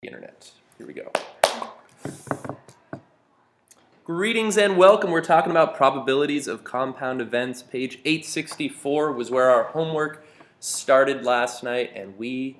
Internet. Here we go. Greetings and welcome. We're talking about probabilities of compound events. Page 864 was where our homework started last night, and we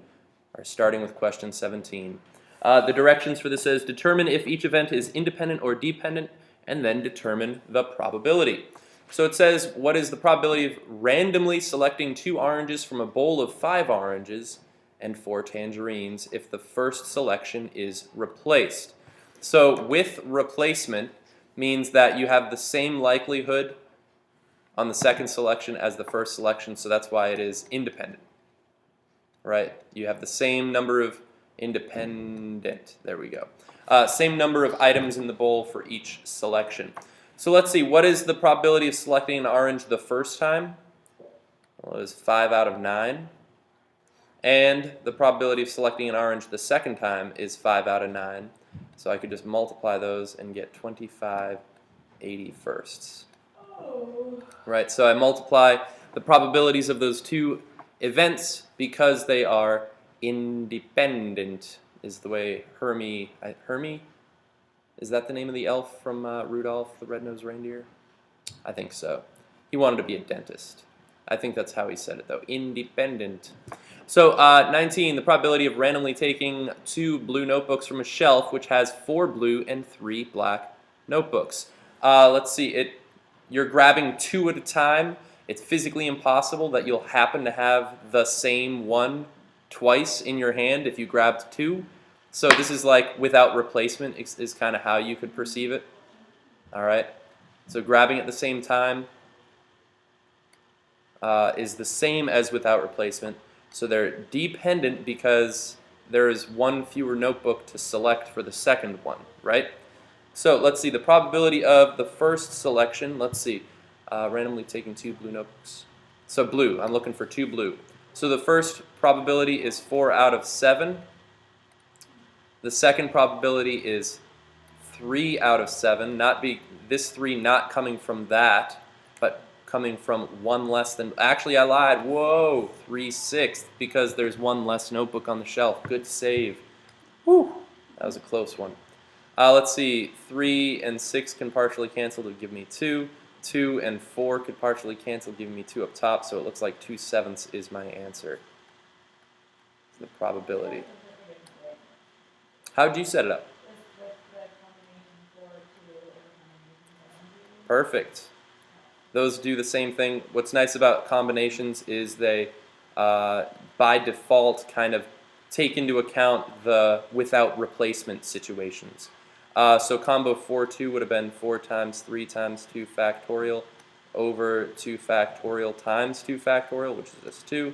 are starting with question 17. The directions for this is determine if each event is independent or dependent, and then determine the probability. So it says, what is the probability of randomly selecting 2 oranges from a bowl of 5 oranges and 4 tangerines if the first selection is replaced? So with replacement means that you have the same likelihood on the second selection as the first selection, so that's why it is independent, right? You have the same number of there we go. Same number of items in the bowl for each selection. So let's see, what is the probability of selecting an orange the first time? Well, it was 5 out of 9. And the probability of selecting an orange the second time is 5 out of 9. So I could just multiply those and get 25/81. Right, so I multiply the probabilities of those 2 events because they are independent, is the way Hermie, is that the name of the elf from Rudolph the Red-Nosed Reindeer? I think so. He wanted to be a dentist. I think that's how he said it though, independent. So 19, the probability of randomly taking 2 blue notebooks from a shelf which has 4 blue and 3 black notebooks. Let's see, you're grabbing 2 at a time. It's physically impossible that you'll happen to have the same one twice in your hand if you grabbed 2. So this is like without replacement is kind of how you could perceive it. All right, so grabbing at the same time is the same as without replacement. So they're dependent because there is 1 fewer notebook to select for the second one, right? So let's see, the probability of the first selection, let's see, randomly taking 2 blue notebooks. So blue, I'm looking for 2 blue. So the first probability is 4 out of 7. The second probability is 3 out of 7, this 3 not coming from that, but coming from 1 less than, actually I lied, whoa, 3/6, because there's 1 less notebook on the shelf. Good save. Whew, that was a close one. Let's see, 3 and 6 can partially cancel to give me 2. 2 and 4 could partially cancel, giving me 2 up top, so it looks like 2/7 is my answer. The probability. How'd you set it up? Perfect. Those do the same thing. What's nice about combinations is they, by default, kind of take into account the without replacement situations. So combo 4-2 would have been 4 times 3 times 2 factorial over 2 factorial times 2 factorial, which is just 2,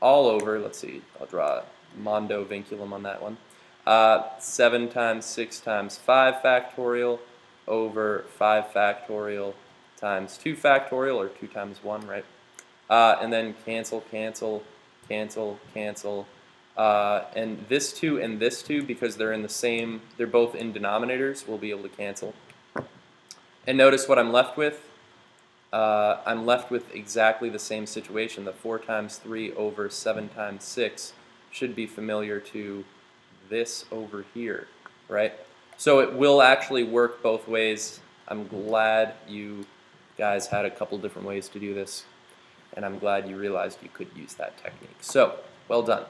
all over, let's see, I'll draw a mondo vinculum on that one, 7 times 6 times 5 factorial over 5 factorial times 2 factorial, or 2 times 1, right? And then cancel, cancel, cancel, cancel. And this 2 and this 2, because they're both in denominators, we'll be able to cancel. And notice what I'm left with. I'm left with exactly the same situation. The 4 times 3 over 7 times 6 should be familiar to this over here, right? So it will actually work both ways. I'm glad you guys had a couple different ways to do this, and I'm glad you realized you could use that technique. So, well done.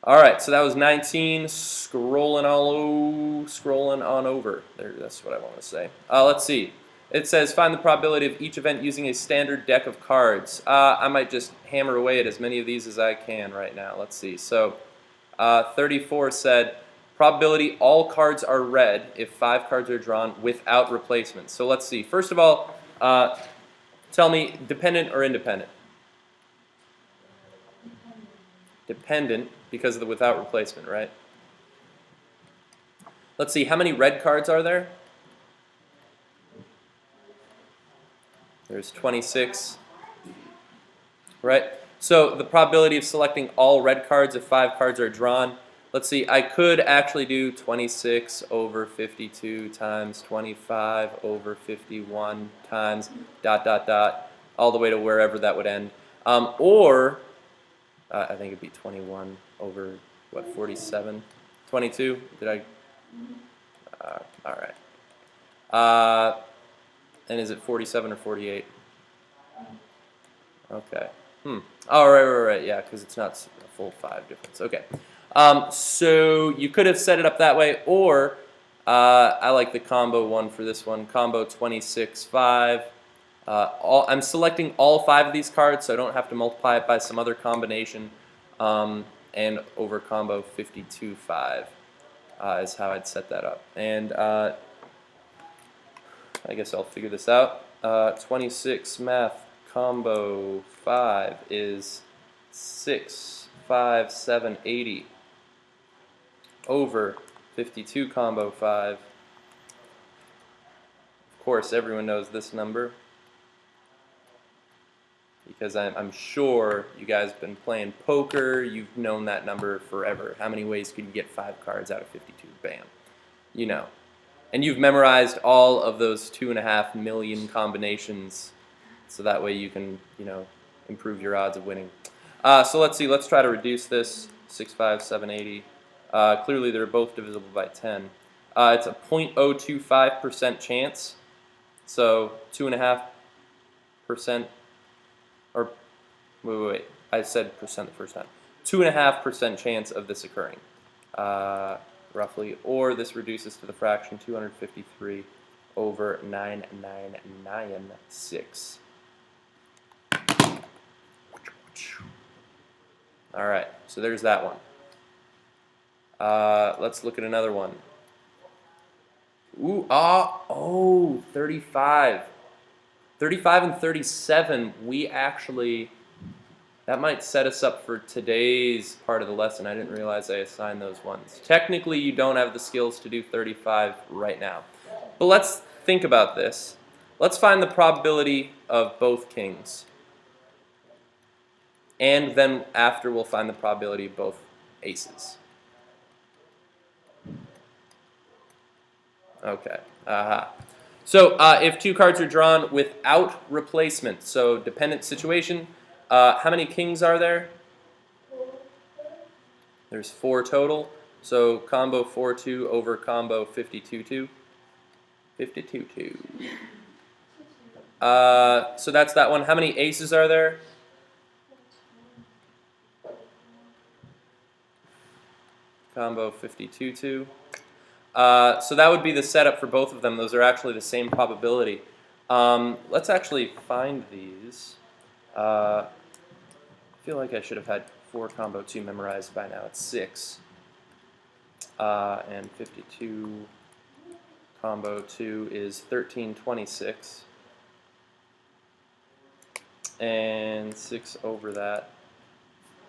Alright, so that was 19, scrolling on over. There, that's what I want to say. Let's see. It says, find the probability of each event using a standard deck of cards. I might just hammer away at as many of these as I can right now. Let's see. So, 34 said, probability all cards are red if 5 cards are drawn without replacement. So let's see. First of all, tell me, dependent or independent? Dependent because of the without replacement, right? Let's see, how many red cards are there? There's 26, right? So the probability of selecting all red cards if 5 cards are drawn, let's see, I could actually do 26 over 52 times 25 over 51 times ... all the way to wherever that would end. Or I think it'd be 21 over, what, 47? 22? Did I? All right. And is it 47 or 48? Okay. Oh, right. Yeah, because it's not a full 5 difference. Okay. So you could have set it up that way, or I like the combo one for this one. Combo 26, 5. I'm selecting all 5 of these cards, so I don't have to multiply it by some other combination. And over combo 52, 5 is how I'd set that up. And I guess I'll figure this out. 26 math combo 5 is 6, 5, 7, 80 over 52 combo 5. Of course, everyone knows this number because I'm sure you guys have been playing poker. You've known that number forever. How many ways could you get 5 cards out of 52? Bam. You know. And you've memorized all of those 2.5 million combinations, so that way you can, improve your odds of winning. So let's see. Let's try to reduce this. 6, 5, 7, 80. Clearly, they're both divisible by 10. It's a 0.025% chance. So 2.5%, or wait. I said percent the first time. 2.5% chance of this occurring. Roughly, or this reduces to the fraction 253 over 9996. All right, so there's that one. Let's look at another one. 35. 35 and 37, that might set us up for today's part of the lesson. I didn't realize I assigned those ones. Technically, you don't have the skills to do 35 right now. But let's think about this. Let's find the probability of both kings. And then after, we'll find the probability of both aces. Okay. So if 2 cards are drawn without replacement, so dependent situation, how many kings are there? There's 4 total. So combo 4-2 over combo 52-2. 52-2. So that's that one. How many aces are there? Combo 52-2. So that would be the setup for both of them. Those are actually the same probability. Let's actually find these. I feel like I should have had 4 combo 2 memorized by now. It's 6. And 52 combo 2 is 1326. And 6 over that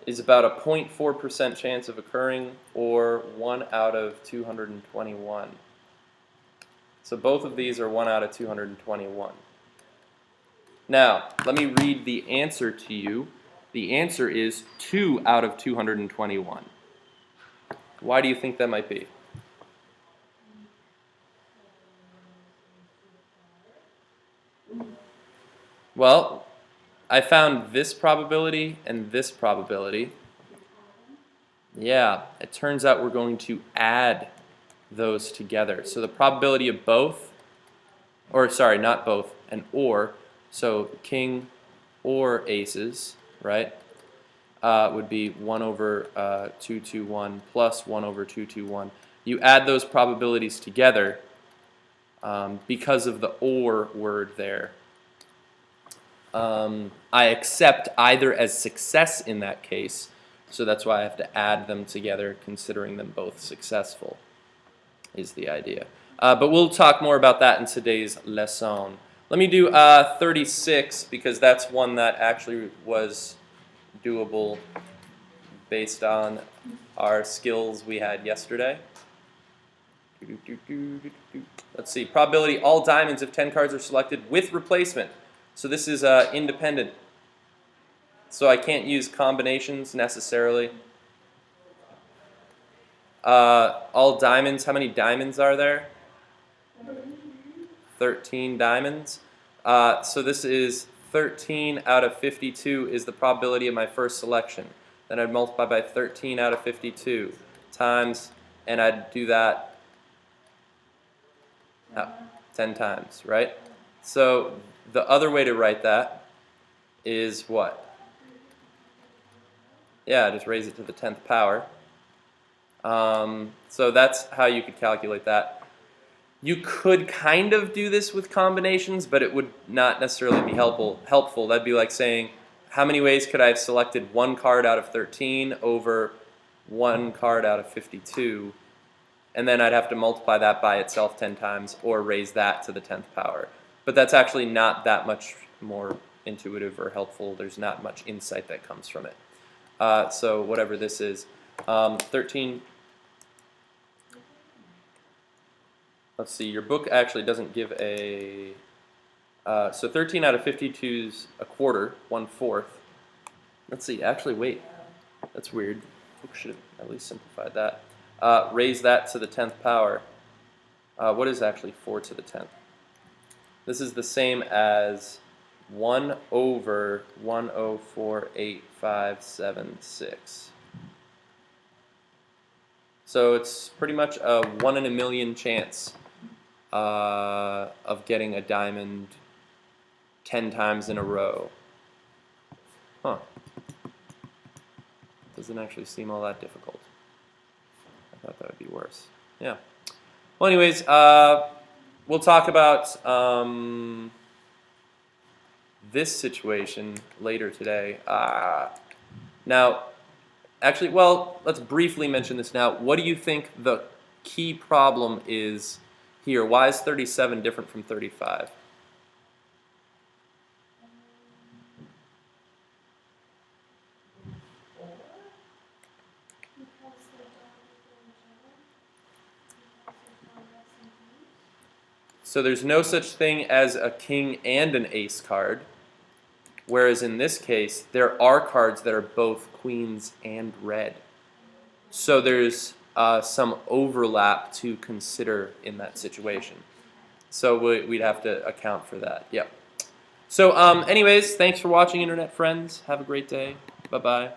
is about a 0.4% chance of occurring, or 1 out of 221. So both of these are 1 out of 221. Now, let me read the answer to you. The answer is 2 out of 221. Why do you think that might be? Well, I found this probability and this probability. Yeah, it turns out we're going to add those together. So the probability of both, or sorry, not both, an or, so king or aces, right, would be 1 over 221 plus 1 over 221. You add those probabilities together because of the or word there. I accept either as success in that case, so that's why I have to add them together, considering them both successful, is the idea. But we'll talk more about that in today's lesson. Let me do 36, because that's one that actually was doable based on our skills we had yesterday. Let's see. Probability all diamonds if 10 cards are selected with replacement. So this is independent. So I can't use combinations necessarily. All diamonds, how many diamonds are there? 13 diamonds. So this is 13 out of 52 is the probability of my first selection. Then I'd multiply by 13 out of 52 times and I'd do that 10 times, right? So the other way to write that is what? Yeah, just raise it to the 10th power. So that's how you could calculate that. You could kind of do this with combinations, but it would not necessarily be helpful. That'd be like saying, how many ways could I have selected one card out of 13 over one card out of 52? And then I'd have to multiply that by itself 10 times or raise that to the 10th power. But that's actually not that much more intuitive or helpful. There's not much insight that comes from it. So whatever this is, 13. Let's see, your book actually doesn't give a... so 13 out of 52 is a quarter, 1/4. Let's see, actually wait, that's weird. Book should have at least simplified that. Raise that to the 10th power. What is actually 4 to the 10th? This is the same as 1 over 104,856. So it's pretty much a 1 in a million chance of getting a diamond 10 times in a row. Huh. Doesn't actually seem all that difficult. I thought that would be worse. Yeah. Well, anyways, we'll talk about this situation later today. Now, actually, well, let's briefly mention this now. What do you think the key problem is here? Why is 37 different from 35? So there's no such thing as a king and an ace card, whereas in this case, there are cards that are both queens and red. So there's some overlap to consider in that situation. So we'd have to account for that. Yep. So anyways, thanks for watching, Internet friends. Have a great day. Bye-bye.